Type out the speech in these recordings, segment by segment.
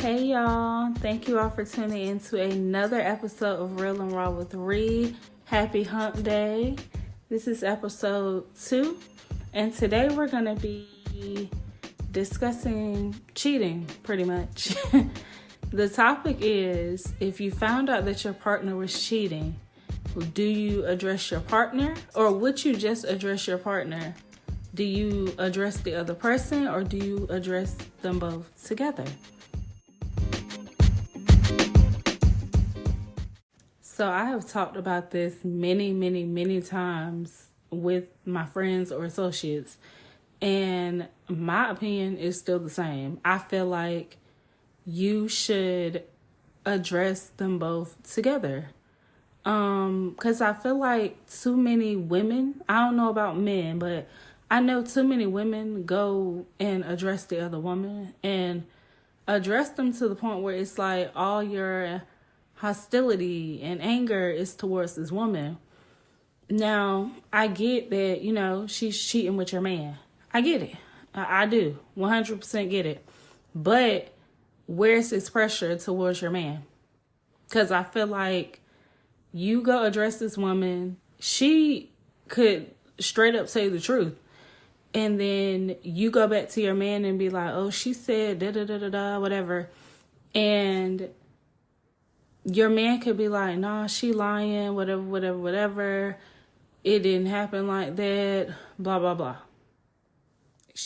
Hey y'all, thank you all for tuning in to another episode of Real and Raw with Ree. Happy Hump Day. This is episode 2, and today we're going to be discussing cheating, pretty much. The topic is, if you found out that your partner was cheating, do you address your partner, or would you just address your partner? Do you address the other person, or do you address them both together? So I have talked about this many times with my friends or associates, and my opinion is still the same. I feel like you should address them both together. Because I feel like too many women, I don't know about men, but I know too many women go and address the other woman and address them to the point where it's like all your hostility and anger is towards this woman. Now, I get that, she's cheating with your man. I get it. I do. 100% get it. But where's this pressure towards your man? Because I feel like you go address this woman, she could straight up say the truth. And then you go back to your man and be like, oh, she said da-da-da-da-da, whatever. And your man could be like, nah, she lying, whatever. It didn't happen like that, blah, blah, blah.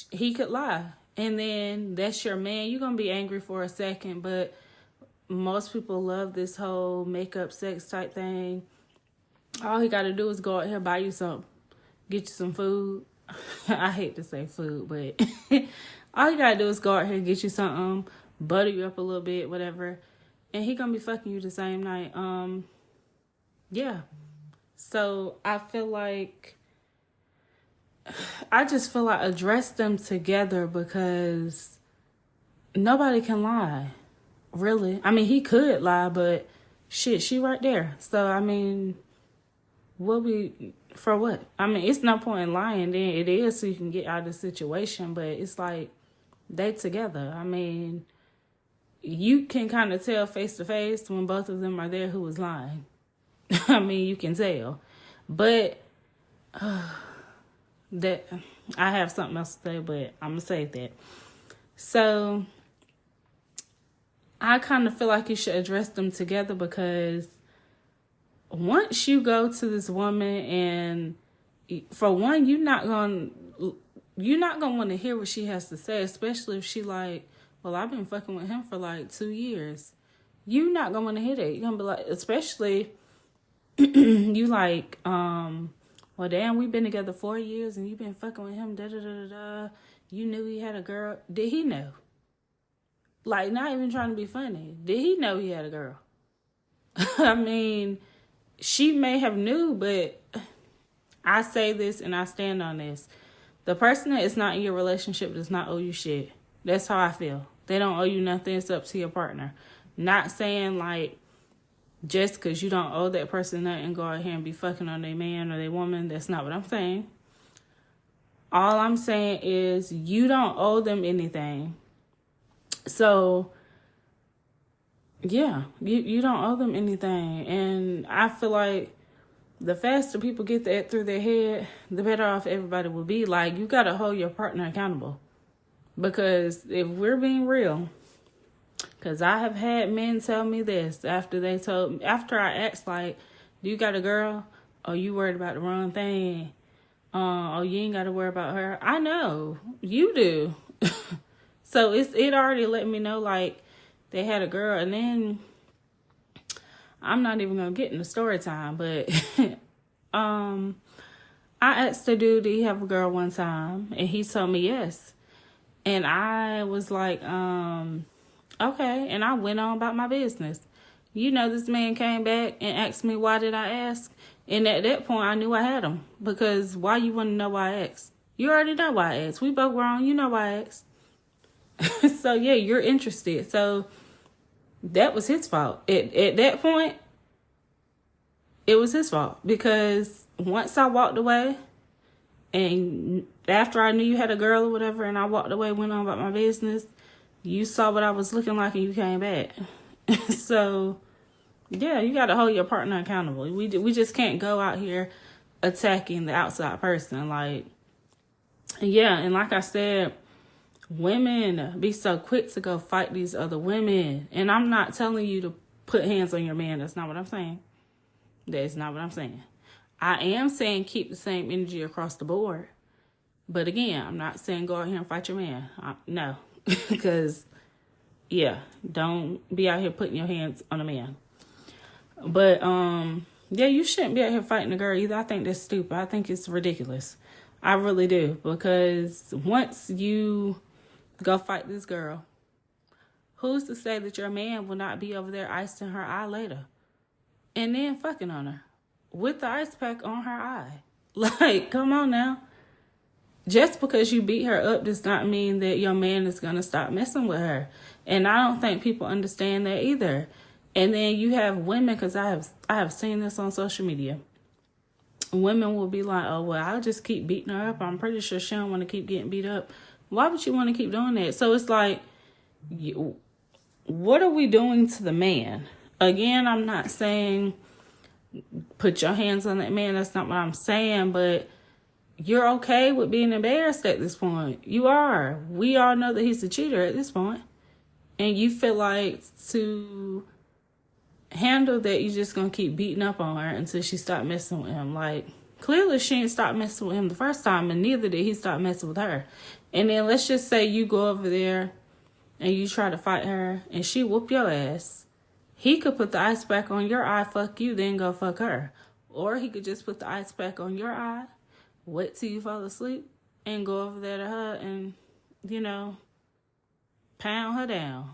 He could lie. And then that's your man. You're going to be angry for a second, but most people love this whole makeup sex type thing. All he got to do is go out here, buy you something, get you some food. I hate to say food, but all you got to do is go out here, get you something, butter you up a little bit, whatever. And he gonna be fucking you the same night. Yeah. So I just feel like address them together, because nobody can lie. Really. I mean, he could lie, but shit, she right there. So, I mean, for what? I mean, it's no point in lying. Then it is so you can get out of the situation, but it's like they together. I mean, you can kind of tell face to face when both of them are there who is lying. I mean, you can tell. But that I have something else to say, but I'm going to save that. So I kind of feel like you should address them together, because once you go to this woman, and for one, you're not going to want to hear what she has to say, especially if she like, well, I've been fucking with him for like 2 years. You not gonna want to hear that. You're gonna be like, especially you like, well, damn, we've been together 4 years and you've been fucking with him. Da. You knew he had a girl. Did he know? Like, not even trying to be funny. Did he know he had a girl? I mean, she may have knew, but I say this and I stand on this. The person that is not in your relationship does not owe you shit. That's how I feel. They don't owe you nothing. It's up to your partner. Not saying like just because you don't owe that person nothing, go out here and be fucking on their man or their woman. That's not what I'm saying. All I'm saying is you don't owe them anything. So, yeah, you don't owe them anything. And I feel like the faster people get that through their head, the better off everybody will be. Like, you got to hold your partner accountable. Because if we're being real, because I have had men tell me this after I asked, like, do you got a girl? Or you worried about the wrong thing? Oh, you ain't got to worry about her. I know. You do. So it already let me know, like, they had a girl. And then I'm not even going to get into story time, but I asked the dude, did he have a girl one time? And he told me yes. And I was like, okay. And I went on about my business. This man came back and asked me, why did I ask? And at that point, I knew I had him. Because why you want to know why I asked? You already know why I asked. We both grown. You know why I asked. So, yeah, you're interested. So that was his fault. At that point, it was his fault. Because once I walked away, and after I knew you had a girl or whatever, and I walked away, went on about my business, You saw what I was looking like and you came back. So, yeah, you got to hold your partner accountable. We just can't go out here attacking the outside person. Like, yeah, and like I said, women be so quick to go fight these other women. And I'm not telling you to put hands on your man. That's not what I'm saying. That's not what I'm saying. I am saying keep the same energy across the board. But again, I'm not saying go out here and fight your man. No. Because, yeah, don't be out here putting your hands on a man. But, yeah, you shouldn't be out here fighting a girl either. I think that's stupid. I think it's ridiculous. I really do. Because once you go fight this girl, who's to say that your man will not be over there icing her eye later? And then fucking on her with the ice pack on her eye. Like, come on now. Just because you beat her up does not mean that your man is going to stop messing with her. And I don't think people understand that either. And then you have women, because I have seen this on social media. Women will be like, oh, well, I'll just keep beating her up. I'm pretty sure she don't want to keep getting beat up. Why would you want to keep doing that? So it's like, what are we doing to the man? Again, I'm not saying put your hands on that man. That's not what I'm saying. But you're okay with being embarrassed at this point. You are. We all know that he's a cheater at this point. And you feel like to handle that, you're just going to keep beating up on her until she stopped messing with him. Like, clearly she ain't stopped messing with him the first time, and neither did he stop messing with her. And then let's just say you go over there and you try to fight her and she whoop your ass. He could put the ice pack on your eye, fuck you, then go fuck her. Or he could just put the ice pack on your eye, wait till you fall asleep, and go over there to her and, pound her down.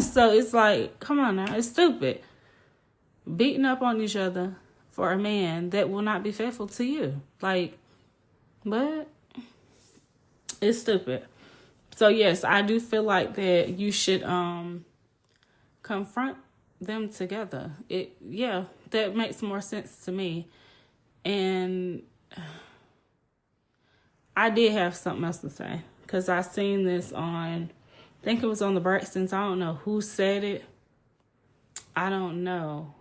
So it's like, come on now, it's stupid. Beating up on each other for a man that will not be faithful to you. Like, but it's stupid. So yes, I do feel like that you should confront them together. That makes more sense to me. And I did have something else to say, because I seen this on, I think it was on the Braxtons. I don't know who said it. I don't know.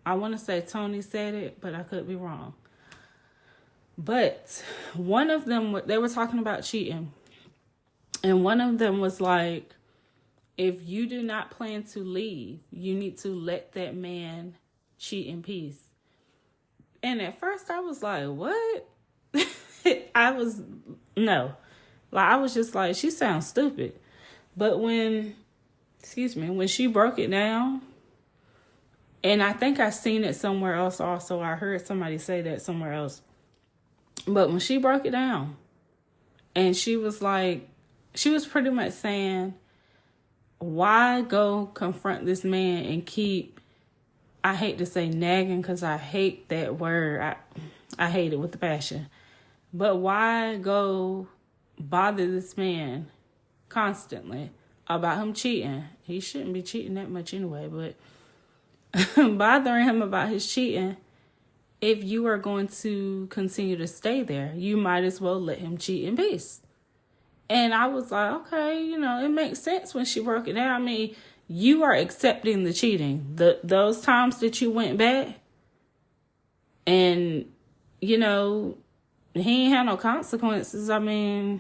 I want to say Tony said it, but I could be wrong. But one of them, they were talking about cheating. And one of them was like, if you do not plan to leave, you need to let that man cheat in peace. And at first I was like, what? I was just like, she sounds stupid. But when she broke it down, and I think I seen it somewhere else also. I heard somebody say that somewhere else. But when she broke it down, and she was pretty much saying, why go confront this man and keep, I hate to say nagging because I hate that word. I hate it with the passion. But why go bother this man constantly about him cheating? He shouldn't be cheating that much anyway, but bothering him about his cheating. If you are going to continue to stay there, you might as well let him cheat in peace. And I was like, okay, it makes sense when she broke it down. I mean, you are accepting the cheating. Those times that you went back and, he ain't had no consequences. I mean,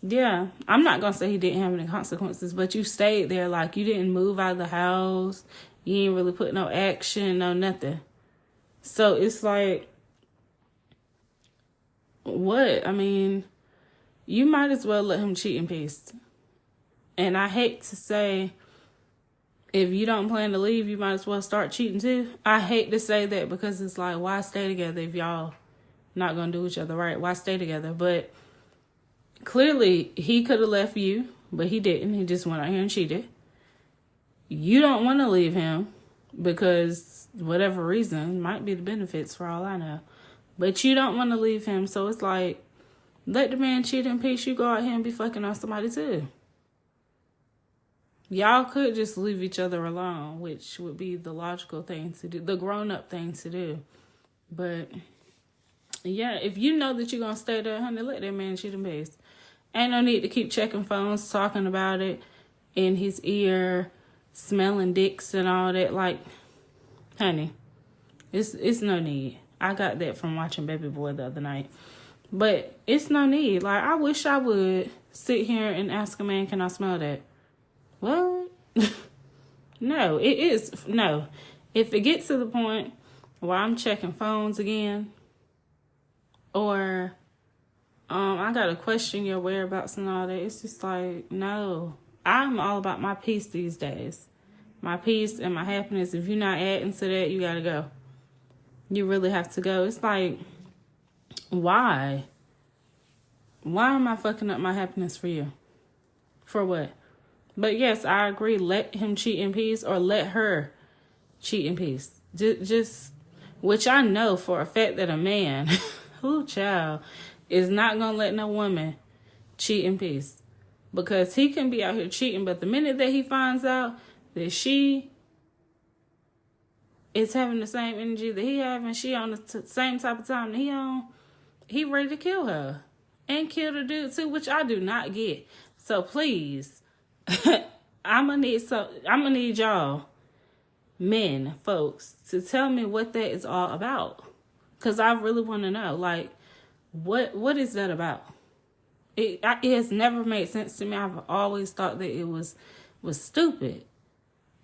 yeah, I'm not going to say he didn't have any consequences, but you stayed there. Like, you didn't move out of the house. You ain't really put no action, no nothing. So it's like, what? I mean, you might as well let him cheat in peace. And I hate to say, if you don't plan to leave, you might as well start cheating too. I hate to say that, because it's like, why stay together if y'all not going to do each other right? Why stay together? But clearly, he could have left you, but he didn't. He just went out here and cheated. You don't want to leave him because whatever reason, might be the benefits for all I know. But you don't want to leave him. So it's like, let the man cheat in peace. You go out here and be fucking on somebody too. Y'all could just leave each other alone, which would be the logical thing to do, the grown-up thing to do. But yeah, if you know that you're going to stay there, honey, let that man cheat in peace. Ain't no need to keep checking phones, talking about it in his ear, smelling dicks and all that. Like, honey, it's no need. I got that from watching Baby Boy the other night. But it's no need. Like, I wish I would sit here and ask a man, can I smell that? What? No, it is. No. If it gets to the point where I'm checking phones again, or I gotta question your whereabouts and all that, it's just like, no. I'm all about my peace these days. My peace and my happiness. If you're not adding to that, you gotta go. You really have to go. It's like, why? Why am I fucking up my happiness for you? For what? But yes, I agree. Let him cheat in peace, or let her cheat in peace. Just which I know for a fact that a man, who child, is not gonna let no woman cheat in peace, because he can be out here cheating, but the minute that he finds out that she is having the same energy that he having, she on the same type of time that he on, he ready to kill her and kill the dude too, which I do not get. So please, I'm gonna need y'all, men, folks, to tell me what that is all about, because I really want to know. Like, what is that about? It has never made sense to me. I've always thought that it was stupid.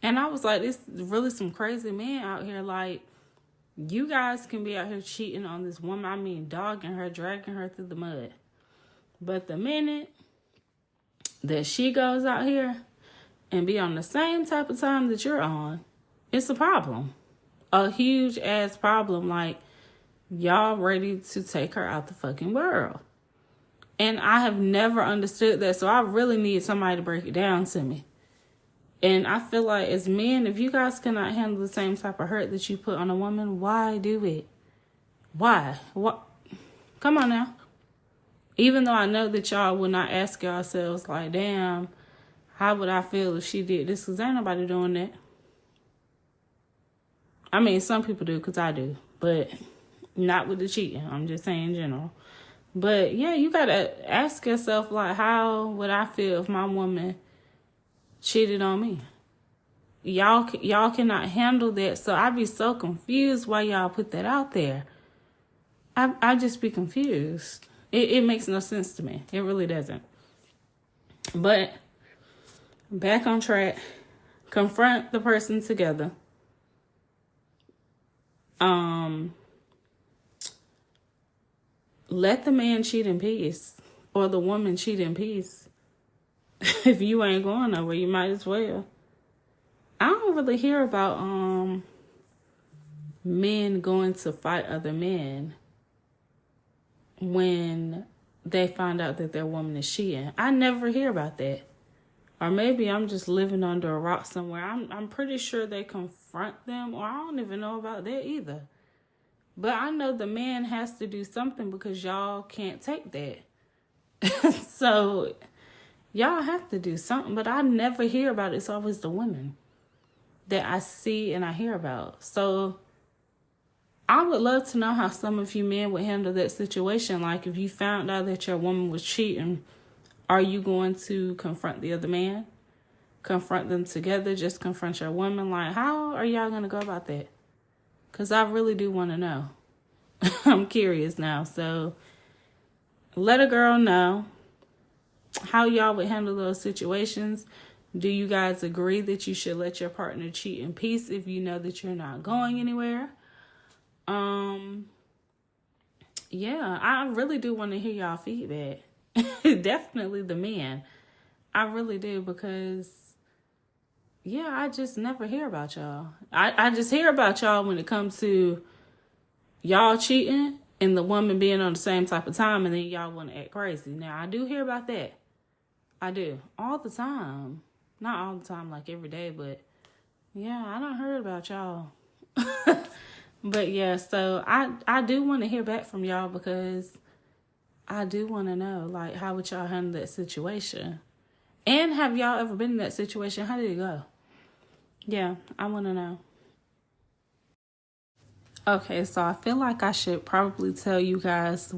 And I was like, there's really some crazy men out here. Like, you guys can be out here cheating on this woman. I mean, dogging her, dragging her through the mud. But the minute that she goes out here and be on the same type of time that you're on, it's a problem. A huge ass problem. Like, y'all ready to take her out the fucking world. And I have never understood that. So I really need somebody to break it down to me. And I feel like as men, if you guys cannot handle the same type of hurt that you put on a woman, why do it? Why? What? Come on now. Even though I know that y'all will not ask yourselves, like, damn, how would I feel if she did this? Because ain't nobody doing that. I mean, some people do, because I do. But not with the cheating. I'm just saying in general. But yeah, you got to ask yourself, like, how would I feel if my woman cheated on me? Y'all cannot handle that. So I be so confused why y'all put that out there. I just be confused. It makes no sense to me. It really doesn't. But back on track. Confront the person together. Let the man cheat in peace, or the woman cheat in peace. If you ain't going nowhere, you might as well. I don't really hear about men going to fight other men when they find out that their woman is cheating. I never hear about that. Or maybe I'm just living under a rock somewhere. I'm pretty sure they confront them, or I don't even know about that either. But I know the man has to do something, because y'all can't take that. So y'all have to do something, but I never hear about it. It's always the women that I see and I hear about. So I would love to know how some of you men would handle that situation. Like, if you found out that your woman was cheating, are you going to confront the other man? Confront them together? Just confront your woman? Like, how are y'all going to go about that? Because I really do want to know. I'm curious now. So let a girl know how y'all would handle those situations. Do you guys agree that you should let your partner cheat in peace if you know that you're not going anywhere? Yeah, I really do want to hear y'all feedback. Definitely the men. I really do, because yeah, I just never hear about y'all. I just hear about y'all when it comes to y'all cheating and the woman being on the same type of time, and then y'all want to act crazy. Now, I do hear about that. I do. All the time. Not all the time, like every day, but yeah, I done heard about y'all. But yeah, so I do want to hear back from y'all, because I do want to know, like, how would y'all handle that situation? And have y'all ever been in that situation? How did it go? Yeah, I want to know. Okay, so I feel like I should probably tell you guys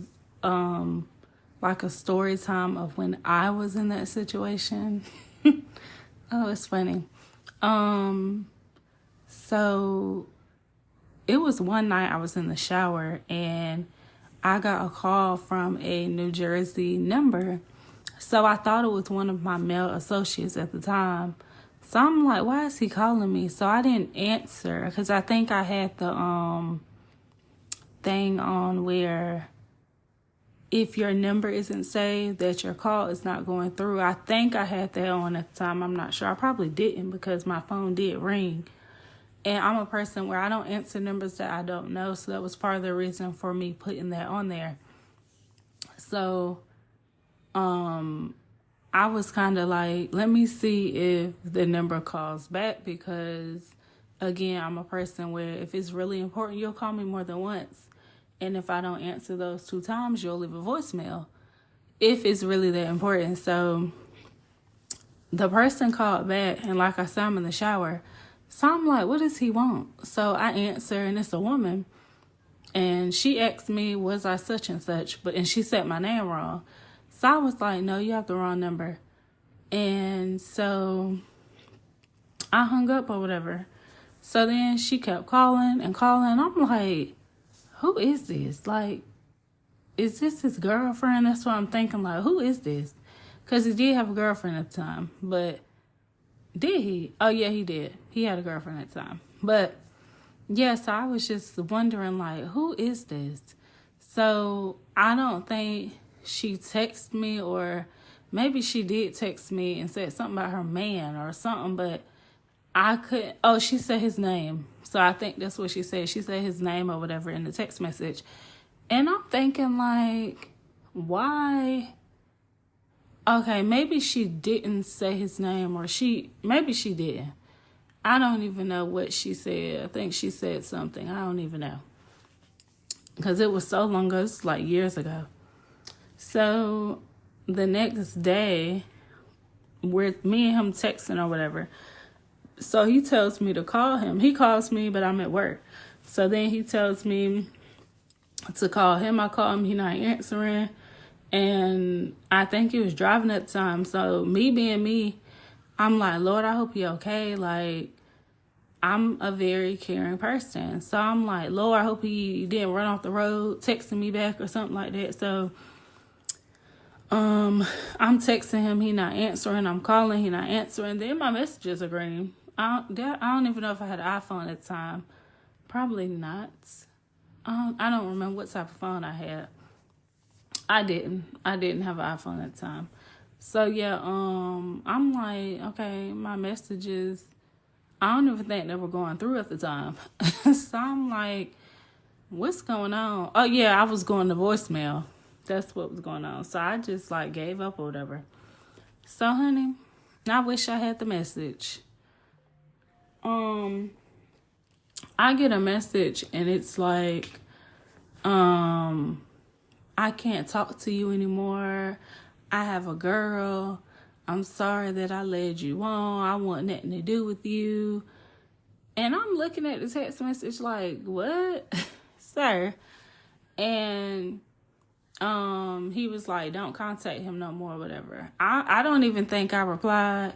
like a story time of when I was in that situation. Oh, it's funny. So it was one night I was in the shower and I got a call from a New Jersey number. So I thought it was one of my male associates at the time. So I'm like, why is he calling me? So I didn't answer because I think I had the thing on where if your number isn't saved, that your call is not going through. I think I had that on at the time. I'm not sure. I probably didn't because my phone did ring. And I'm a person where I don't answer numbers that I don't know. So that was part of the reason for me putting that on there. So I was kind of like, let me see if the number calls back because, again, I'm a person where if it's really important, you'll call me more than once. And if I don't answer those 2 times, you'll leave a voicemail if it's really that important. So the person called back, and like I said, I'm in the shower. So I'm like, what does he want? So I answer, and it's a woman. And she asked me, was I such and such? And she said my name wrong. So I was like, no, you have the wrong number. And so I hung up or whatever. So then she kept calling and calling. I'm like, who is this? Like, is this his girlfriend? That's what I'm thinking. Like, who is this? Because he did have a girlfriend at the time. But did he? Oh, yeah, he did. He had a girlfriend at the time. But, yeah, so I was just wondering, like, who is this? So I don't think she texted me, or maybe she did text me and said something about her man or something, but I couldn't. Oh, she said his name. So I think that's what she said. She said his name or whatever in the text message. And I'm thinking, like, why? Okay, maybe she didn't say his name, or maybe she did. I don't even know what she said. I think she said something. I don't even know. Because it was so long ago. It's like years ago. So the next day, with me and him texting or whatever. So he tells me to call him. He calls me, but I'm at work. So then he tells me to call him. I call him. He's not answering. And I think he was driving at the time. So me being me, I'm like, Lord, I hope you're okay. Like, I'm a very caring person. So I'm like, Lord, I hope he didn't run off the road, texting me back or something like that. So I'm texting him. He not answering. I'm calling. He not answering. Then my messages are green. I don't even know if I had an iPhone at the time. Probably not. I don't remember what type of phone I had. I didn't have an iPhone at the time. So yeah, I'm like, okay, my messages, I don't even think they were going through at the time. So I'm like, what's going on? Oh yeah, I was going to voicemail. That's what was going on. So I just like gave up or whatever. So honey, I wish I had the message. I get a message and it's like, I can't talk to you anymore. I have a girl. I'm sorry that I led you on. I want nothing to do with you. And I'm looking at the text message like, what? Sir. And he was like, don't contact him no more, whatever. I don't even think I replied,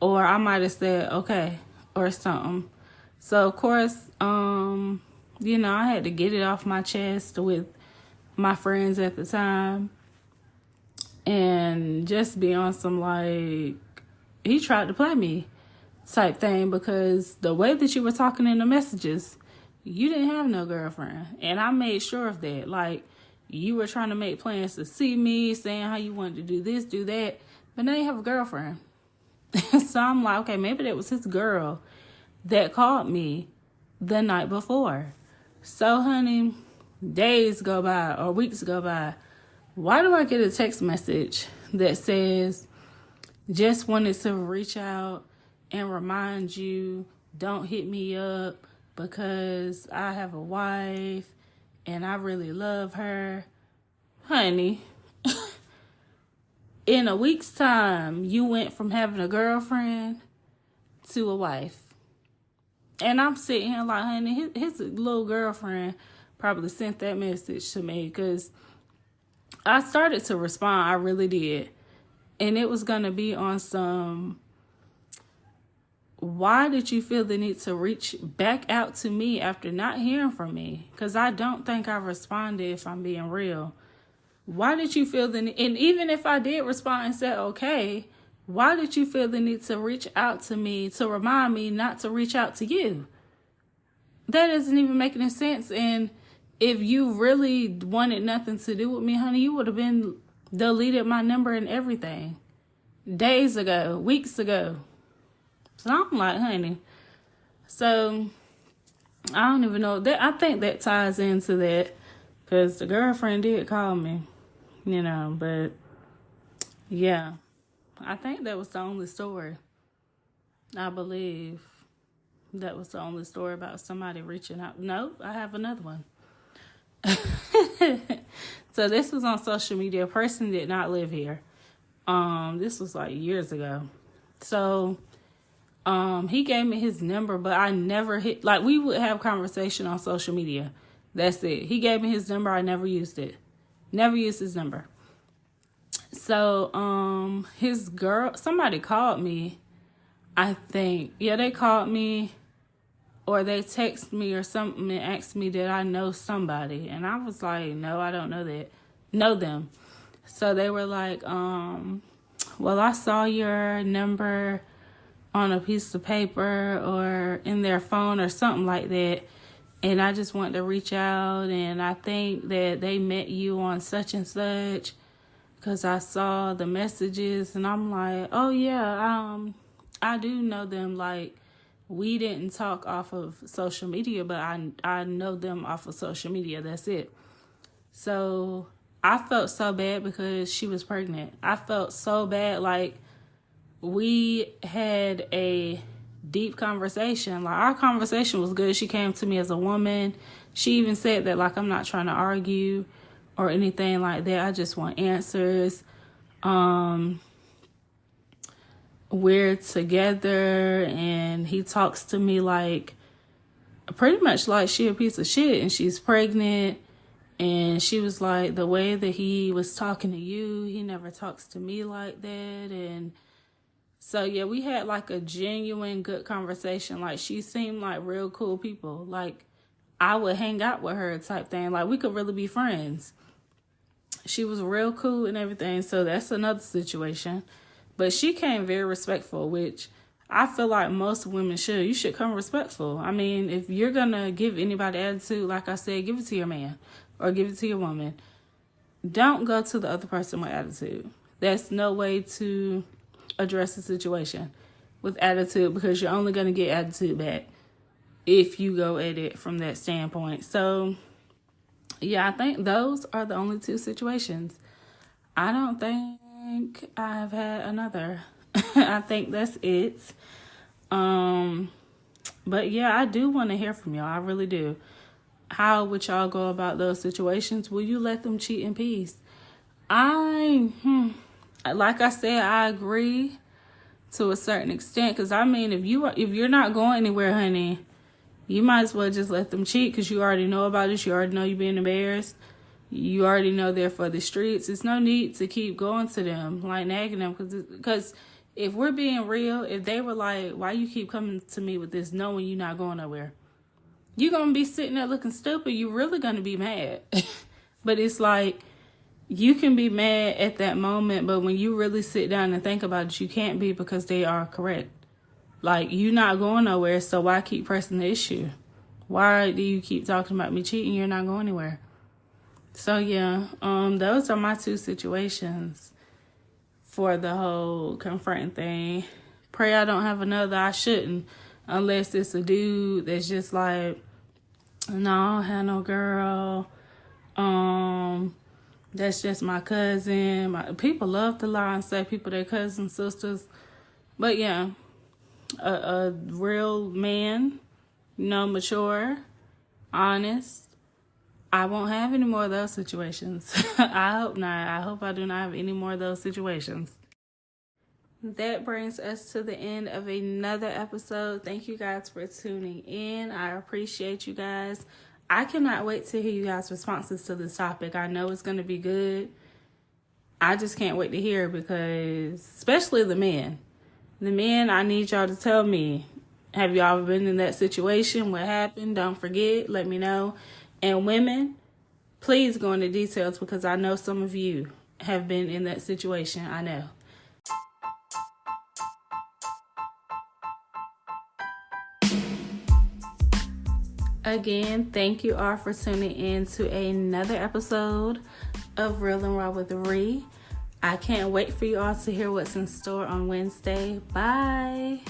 or I might have said okay or something. So of course, I had to get it off my chest with my friends at the time and just be on some like, he tried to play me type thing, because the way that you were talking in the messages, you didn't have no girlfriend. And I made sure of that. Like, you were trying to make plans to see me, saying how you wanted to do this, do that, but now you have a girlfriend. So I'm like, okay, maybe that was his girl that called me the night before. So honey, days go by or weeks go by. Why do I get a text message that says, just wanted to reach out and remind you, don't hit me up because I have a wife and I really love her? Honey, in a week's time, you went from having a girlfriend to a wife. And I'm sitting here like, honey, his little girlfriend probably sent that message to me, because I started to respond. I really did. And it was going to be on some, why did you feel the need to reach back out to me after not hearing from me? Because I don't think I responded, if I'm being real. Why did you feel the need? And even if I did respond and said, okay, why did you feel the need to reach out to me to remind me not to reach out to you? That doesn't even make any sense. And if you really wanted nothing to do with me, honey, you would have been deleted my number and everything days ago, weeks ago. So I'm like, honey. So I don't even know that. I think that ties into that, because the girlfriend did call me, but yeah, I think that was the only story. I believe that was the only story about somebody reaching out. No, I have another one. So this was on social media. A person did not live here. This was like years ago. So he gave me his number, but I never hit, like, we would have conversation on social media. That's it. He gave me his number. I never used it. Never used his number. So his girl, somebody called me, I think. Yeah, they called me, or they texted me or something and asked me, did I know somebody? And I was like, no, I don't know them. So they were like, well, I saw your number on a piece of paper or in their phone or something like that, and I just want to reach out, and I think that they met you on such and such, because I saw the messages. And I'm like, oh yeah, I do know them. Like, we didn't talk off of social media, but I know them off of social media. That's it. So I felt so bad because she was pregnant. I felt so bad. Like, we had a deep conversation. Like, our conversation was good. She came to me as a woman. She even said that, like, I'm not trying to argue or anything like that. I just want answers. We're together, and he talks to me like, pretty much like she a piece of shit and she's pregnant. And she was like, the way that he was talking to you, he never talks to me like that. And so, yeah, we had like a genuine good conversation. Like, she seemed like real cool people. Like, I would hang out with her type thing. Like, we could really be friends. She was real cool and everything. So that's another situation. But she came very respectful, which I feel like most women should. You should come respectful. I mean, if you're going to give anybody attitude, like I said, give it to your man or give it to your woman. Don't go to the other person with attitude. That's no way to address the situation with attitude, because you're only going to get attitude back if you go at it from that standpoint. So, yeah, I think those are the only two situations. I don't think I've had another. I think that's it. But yeah, I do want to hear from y'all. I really do. How would y'all go about those situations? Will you let them cheat in peace? Like I said, I agree to a certain extent. Because, I mean, if you're not going anywhere, honey, you might as well just let them cheat, because you already know about it. You already know you're being embarrassed. You already know they're for the streets. There's no need to keep going to them, like, nagging them. Because if we're being real, if they were like, why you keep coming to me with this knowing you're not going nowhere? You're going to be sitting there looking stupid. You're really going to be mad. But it's like, you can be mad at that moment, but when you really sit down and think about it, you can't be, because they are correct. Like, you're not going nowhere, so why keep pressing the issue? Why do you keep talking about me cheating? You're not going anywhere. So, yeah, those are my two situations for the whole confronting thing. Pray I don't have another. I shouldn't, unless it's a dude that's just like, no, I don't have no girl. That's just my cousin. People love to lie and say people their cousins, sisters. But yeah, a real man, mature, honest. I won't have any more of those situations. I hope not. I hope I do not have any more of those situations. That brings us to the end of another episode. Thank you guys for tuning in. I appreciate you guys. I cannot wait to hear you guys' responses to this topic. I know it's going to be good. I just can't wait to hear, because especially the men. The men, I need y'all to tell me, have y'all been in that situation? What happened? Don't forget. Let me know. And women, please go into details, because I know some of you have been in that situation. I know. Again, thank you all for tuning in to another episode of Real and Raw with Ree. I can't wait for you all to hear what's in store on Wednesday. Bye.